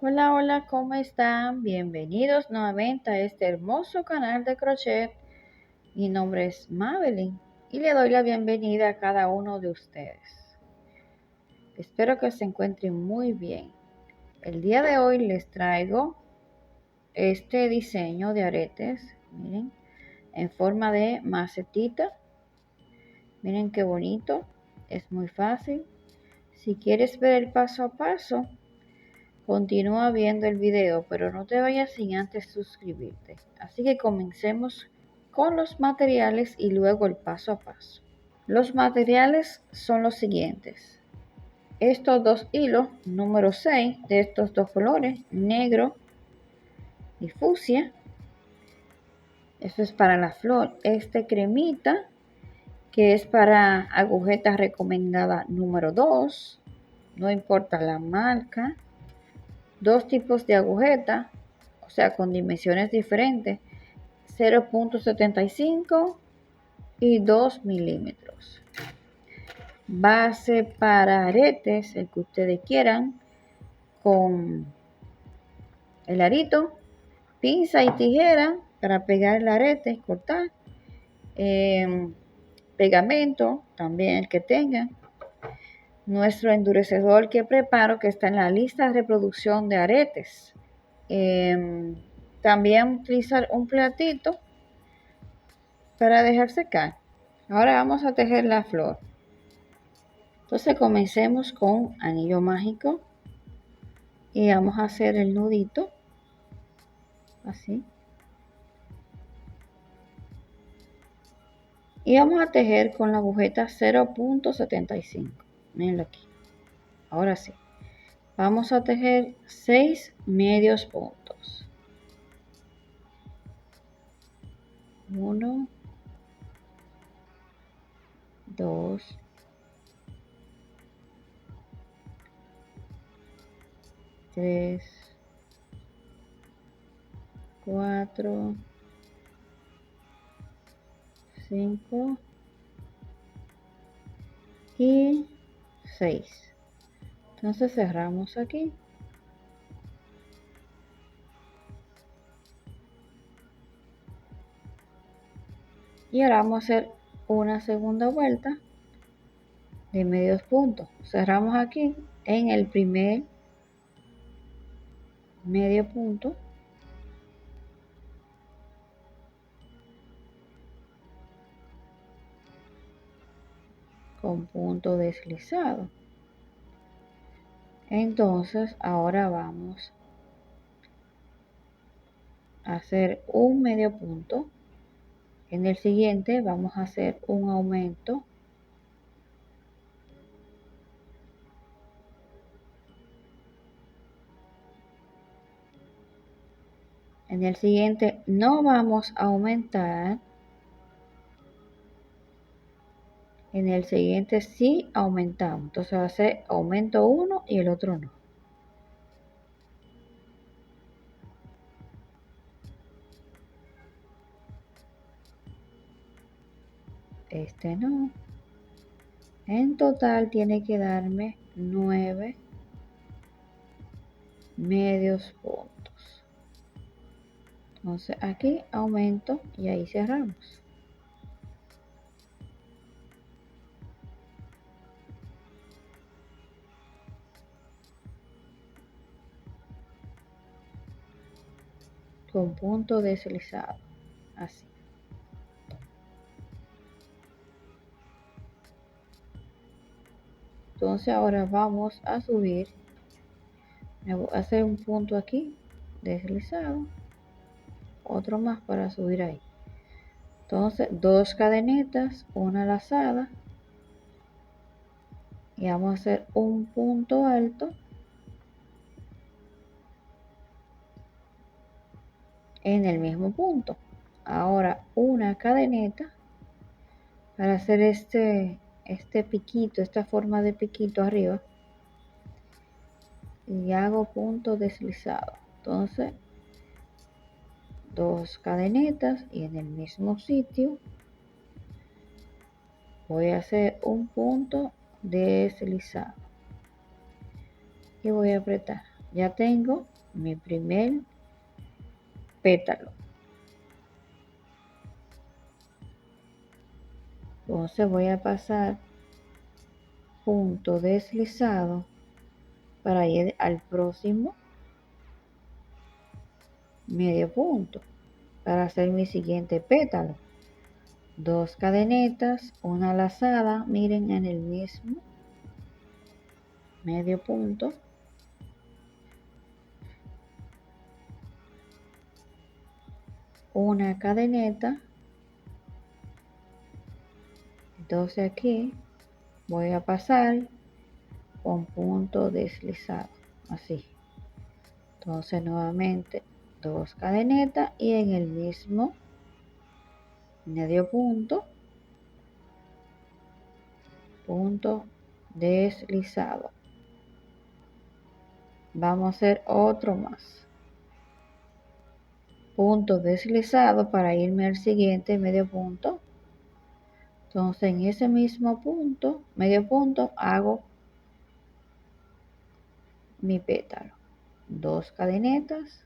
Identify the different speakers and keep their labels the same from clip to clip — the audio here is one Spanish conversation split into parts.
Speaker 1: Hola, hola, ¿cómo están? Bienvenidos nuevamente a este hermoso canal de crochet. Mi nombre es Madeline y le doy la bienvenida a cada uno de ustedes. Espero que se encuentren muy bien. El día de hoy les traigo este diseño de aretes, miren, en forma de macetita. Miren qué bonito, es muy fácil. Si quieres ver el paso a paso, continúa viendo el video, pero no te vayas sin antes suscribirte. Así que comencemos con los materiales y luego el paso a paso. Los materiales son los siguientes. Estos dos hilos, número 6, de estos dos colores, negro y fucsia. Eso es para la flor. Este cremita, que es para agujeta recomendada número 2. No importa la marca. Dos tipos de agujeta, o sea, con dimensiones diferentes, 0.75 y 2 milímetros. Base para aretes, el que ustedes quieran, con el arito, pinza y tijera para pegar el arete y cortar. Pegamento, también el que tengan. Nuestro endurecedor que preparo, que está en la lista de reproducción de aretes. También utilizar un platito para dejar secar. Ahora vamos a tejer la flor. Entonces comencemos con anillo mágico y vamos a hacer el nudito así. Y vamos a tejer con la agujeta 0.75. Mirenlo aquí. Ahora sí. Vamos a tejer 6 medios puntos. 1, 2, 3, 4, 5 y 6. Entonces cerramos aquí. Y ahora vamos a hacer una segunda vuelta de medios puntos. Cerramos aquí en el primer medio punto. Con punto deslizado. Entonces ahora vamos a hacer un medio punto. En el siguiente vamos a hacer un aumento. En el siguiente no vamos a aumentar. En el siguiente sí aumentamos. Entonces va a ser aumento uno y el otro no. Este no. En total tiene que darme 9 medios puntos. Entonces aquí aumento y ahí cerramos. Con punto deslizado, así. Entonces ahora vamos a subir. Me voy a hacer un punto aquí deslizado, otro más para subir ahí. Entonces 2 cadenitas, una lazada y vamos a hacer un punto alto en el mismo punto. Ahora una cadeneta para hacer este piquito, esta forma de piquito arriba, y hago punto deslizado. Entonces 2 cadenetas y en el mismo sitio voy a hacer un punto deslizado y voy a apretar. Ya tengo mi primer pétalo. Entonces voy a pasar punto deslizado para ir al próximo medio punto para hacer mi siguiente pétalo. 2 cadenetas, una lazada, miren, en el mismo medio punto, una cadeneta, 12 aquí, voy a pasar con punto deslizado, así. Entonces nuevamente 2 cadenetas y en el mismo medio punto, punto deslizado. Vamos a hacer otro más. Punto deslizado para irme al siguiente medio punto. Entonces en ese mismo punto, medio punto, hago mi pétalo. 2 cadenetas.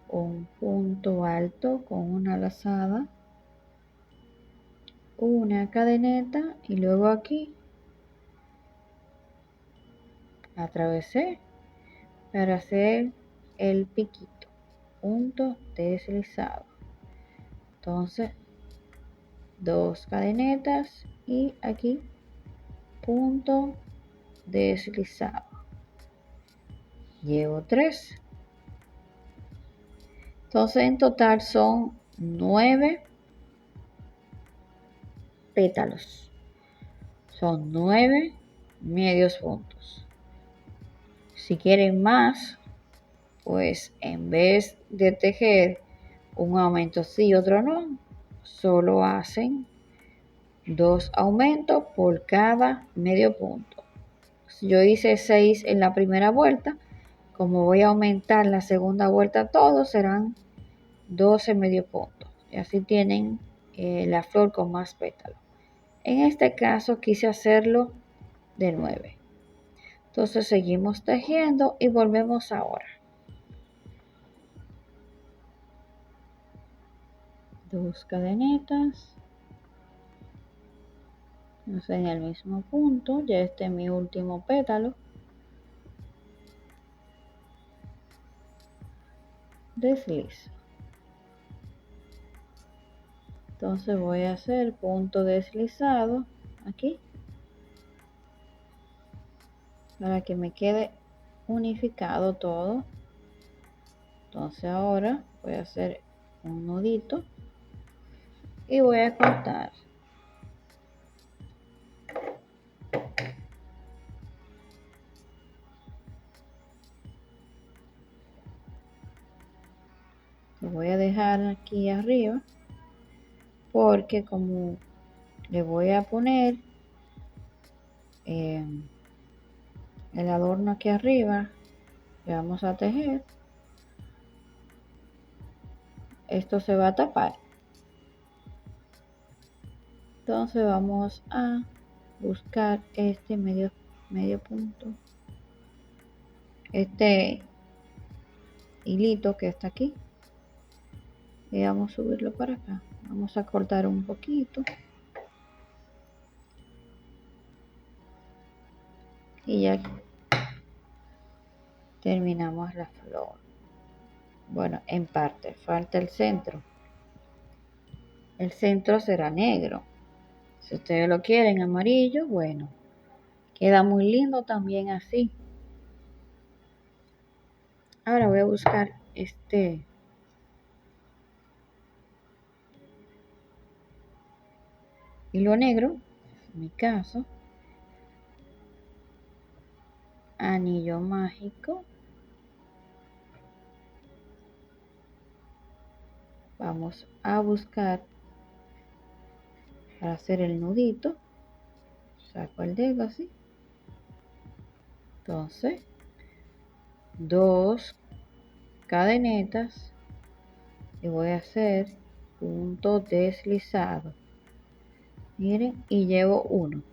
Speaker 1: Un punto alto con una lazada. Una cadeneta y luego aquí atravesé para hacer el piquito, punto deslizado. Entonces 2 cadenetas y aquí punto deslizado. Llevo 3. Entonces en total son 9 pétalos. Son 9 medios puntos. Si quieren más, pues en vez de tejer un aumento sí y otro no, solo hacen 2 aumentos por cada medio punto. Si yo hice 6 en la primera vuelta, como voy a aumentar la segunda vuelta todos, serán 12 medio puntos. Y así tienen la flor con más pétalos. En este caso quise hacerlo de 9. Entonces seguimos tejiendo y volvemos ahora. 2 cadenetas. Entonces en el mismo punto, ya este es mi último pétalo. Deslizo. Entonces voy a hacer punto deslizado aquí para que me quede unificado todo. Entonces ahora voy a hacer un nudito y voy a cortar. Lo voy a dejar aquí arriba porque como le voy a poner el adorno aquí arriba que vamos a tejer, esto se va a tapar. Entonces vamos a buscar este medio punto, este hilito que está aquí, y vamos a subirlo para acá. Vamos a cortar un poquito y ya terminamos la flor. Bueno, en parte falta el centro. El centro será negro. Si ustedes lo quieren amarillo, bueno, queda muy lindo también así. Ahora voy a buscar este hilo negro, en mi caso, anillo mágico. Vamos a buscar para hacer el nudito. Saco el dedo así. Entonces, 2 cadenetas y voy a hacer punto deslizado. Miren, y llevo 1.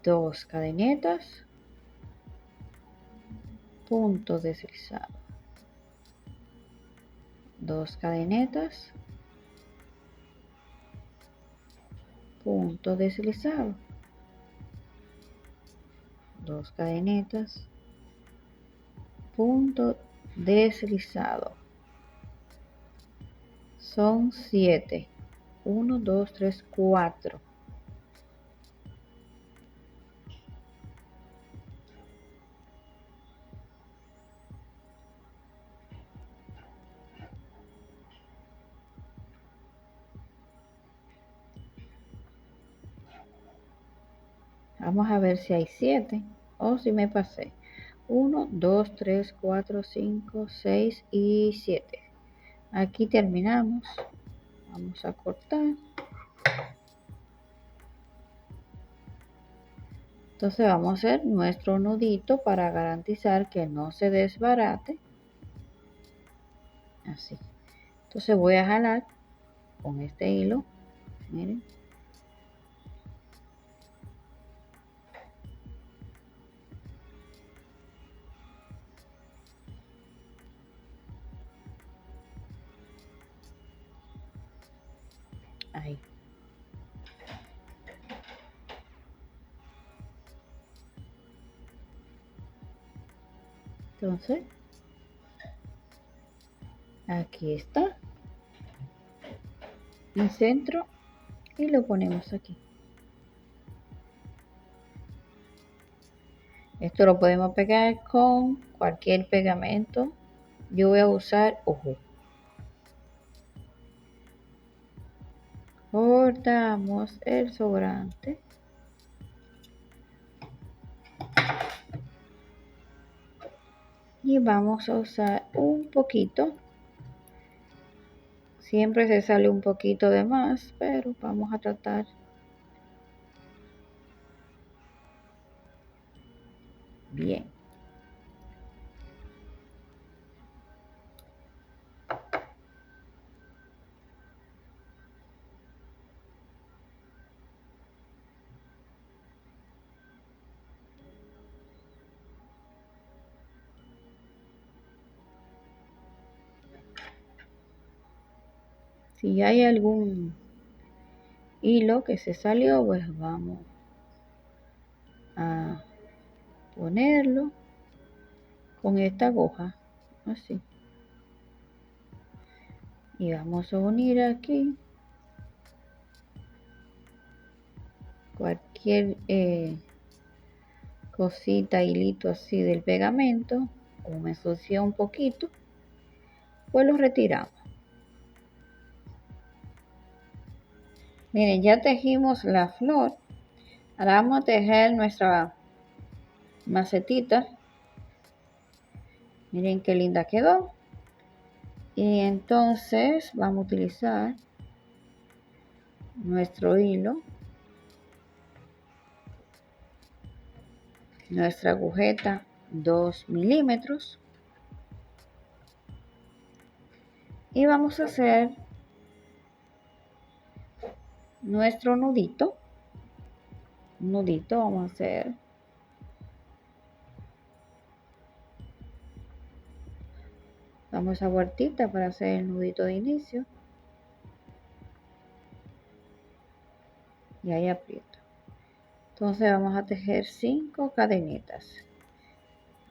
Speaker 1: 2 cadenetas, punto deslizado, 2 cadenetas, punto deslizado, 2 cadenetas, punto deslizado. Son 7. 1, 2, 3, 4. Vamos a ver si hay 7 o si me pasé. 1, 2, 3, 4, 5, 6 y 7. Aquí terminamos. Vamos a cortar. Entonces vamos a hacer nuestro nudito para garantizar que no se desbarate. Así. Entonces voy a jalar con este hilo. Miren. Ahí. Entonces, aquí está el centro y lo ponemos aquí. Esto lo podemos pegar con cualquier pegamento. Yo voy a usar ojo. Cortamos el sobrante. Y vamos a usar un poquito. Siempre se sale un poquito de más, pero vamos a tratar. Bien. Si hay algún hilo que se salió, pues vamos a ponerlo con esta aguja, así. Y vamos a unir aquí cualquier cosita, hilito así del pegamento, o me ensucia un poquito, pues lo retiramos. Miren, ya tejimos la flor. Ahora vamos a tejer nuestra macetita. Miren qué linda quedó. Y entonces vamos a utilizar nuestro hilo, nuestra agujeta 2 milímetros, y vamos a hacer nuestro nudito. Vamos a hacer esa vueltita para hacer el nudito de inicio, y ahí aprieto. Entonces vamos a tejer 5 cadenitas,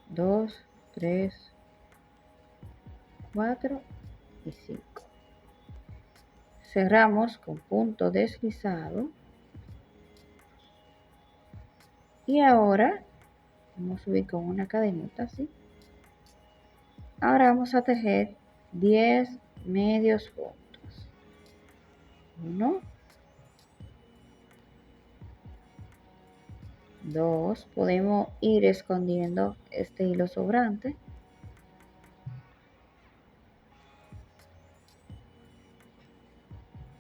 Speaker 1: 2, 3, 4 y 5. Cerramos con punto deslizado. Y ahora vamos a subir con una cadenita así. Ahora vamos a tejer 10 medios puntos. 1, 2, podemos ir escondiendo este hilo sobrante.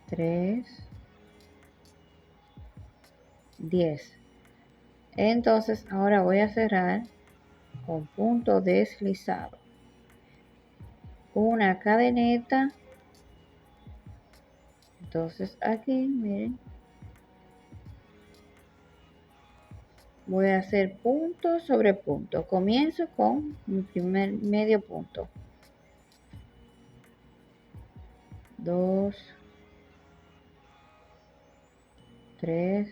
Speaker 1: 3, 10. Entonces ahora voy a cerrar con punto deslizado. Una cadeneta. Entonces aquí, miren. Voy a hacer punto sobre punto. Comienzo con mi primer medio punto. 2, 3,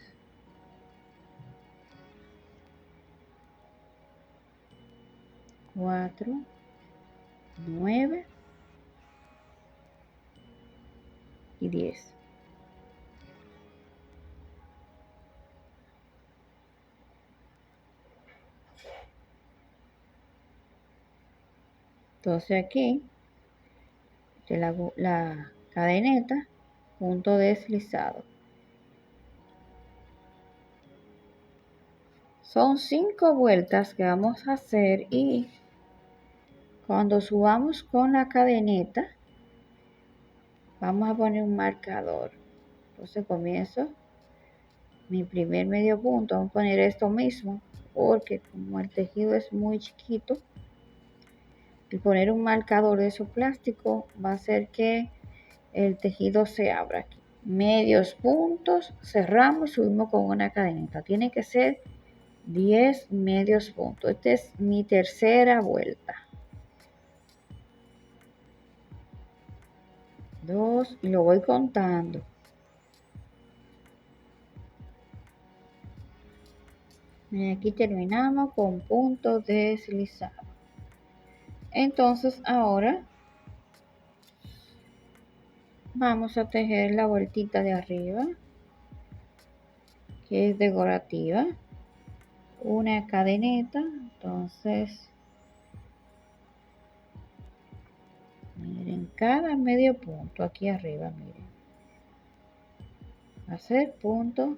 Speaker 1: 4, 9 y 10. Entonces aquí de la cadeneta, punto deslizado. Son 5 vueltas que vamos a hacer y cuando subamos con la cadeneta vamos a poner un marcador. Entonces comienzo mi primer medio punto. Vamos a poner esto mismo porque como el tejido es muy chiquito, el poner un marcador de esos plástico va a hacer que el tejido se abra aquí. Medios puntos, cerramos y subimos con una cadeneta. Tiene que ser 10 medios puntos. Esta es mi tercera vuelta. 2 y lo voy contando. Y aquí terminamos con punto deslizado. Entonces ahora vamos a tejer la vueltita de arriba, que es decorativa. Una cadeneta, entonces miren cada medio punto aquí arriba, miren, hacer punto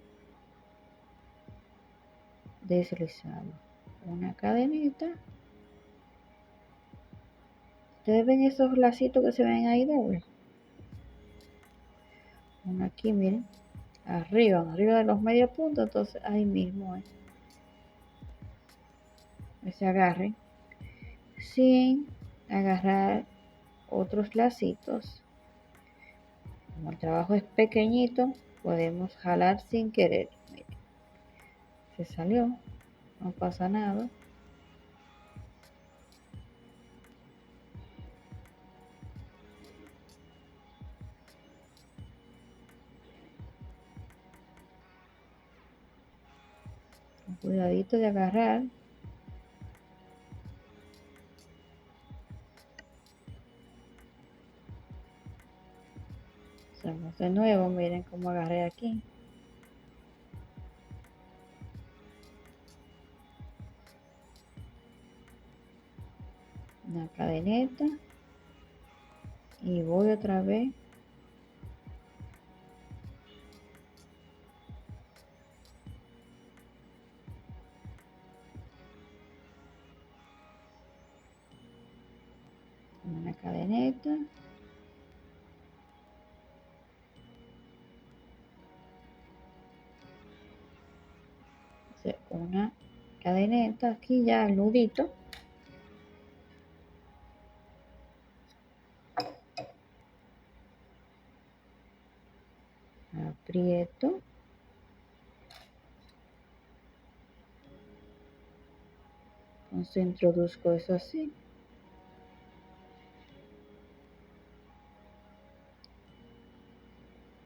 Speaker 1: deslizado, una cadenita. Ustedes ven esos lacitos que se ven ahí dobles, uno aquí, miren, arriba de los medios puntos, entonces ahí mismo se agarre sin agarrar otros lacitos. Como el trabajo es pequeñito, podemos jalar sin querer. Miren, se salió, no pasa nada. Con cuidadito de agarrar. Hacemos de nuevo, miren cómo agarré aquí. Una cadeneta y voy otra vez una cadeneta, una cadeneta aquí ya el nudito, aprieto, entonces introduzco eso así,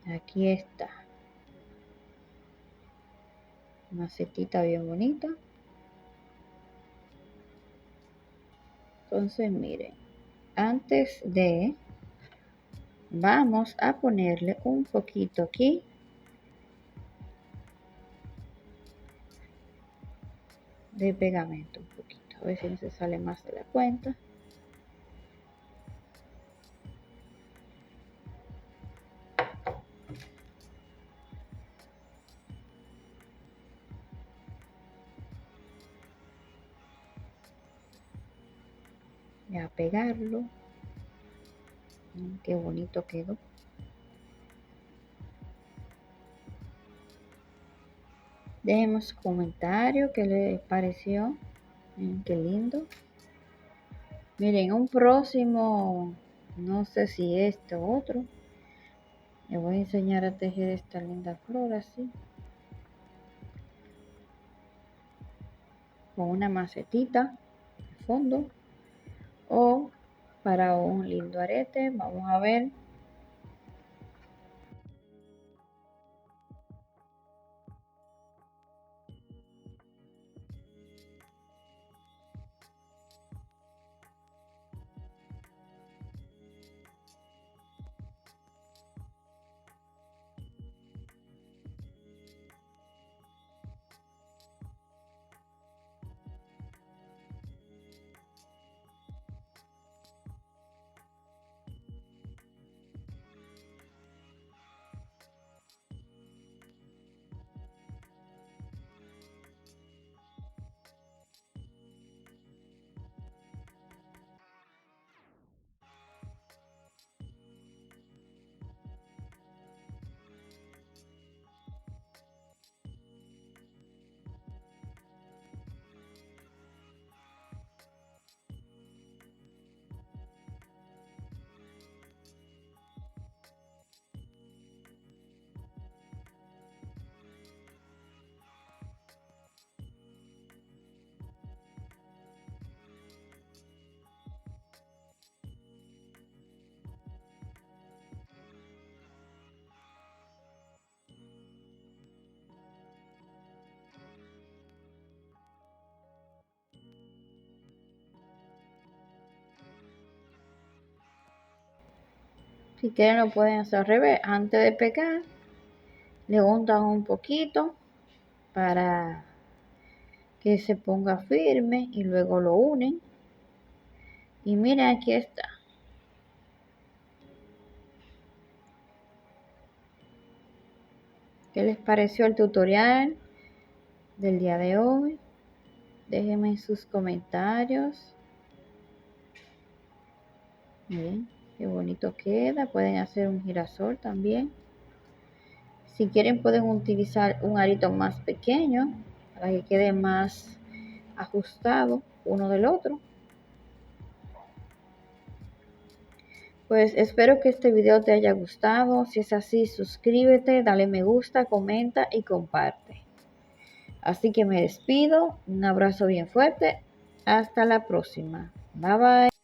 Speaker 1: aquí está, una setita bien bonita. Entonces miren, antes de vamos a ponerle un poquito aquí de pegamento, un poquito, a ver si no se sale más de la cuenta. Voy a pegarlo. Qué bonito quedó. Déjenme su comentario, qué les pareció. Miren qué lindo. Miren, un próximo, no sé si este o otro, les voy a enseñar a tejer esta linda flor así. con una macetita de fondo o para un lindo arete. Vamos a ver. Si quieren lo pueden hacer al revés. Antes de pegar, le untan un poquito para que se ponga firme y luego lo unen. Y miren, aquí está. ¿Qué les pareció el tutorial del día de hoy? Déjenme en sus comentarios. Miren, qué bonito queda. Pueden hacer un girasol también. Si quieren pueden utilizar un arito más pequeño para que quede más ajustado uno del otro. Pues espero que este video te haya gustado. Si es así, suscríbete, dale me gusta, comenta y comparte. Así que me despido. Un abrazo bien fuerte. Hasta la próxima. Bye bye.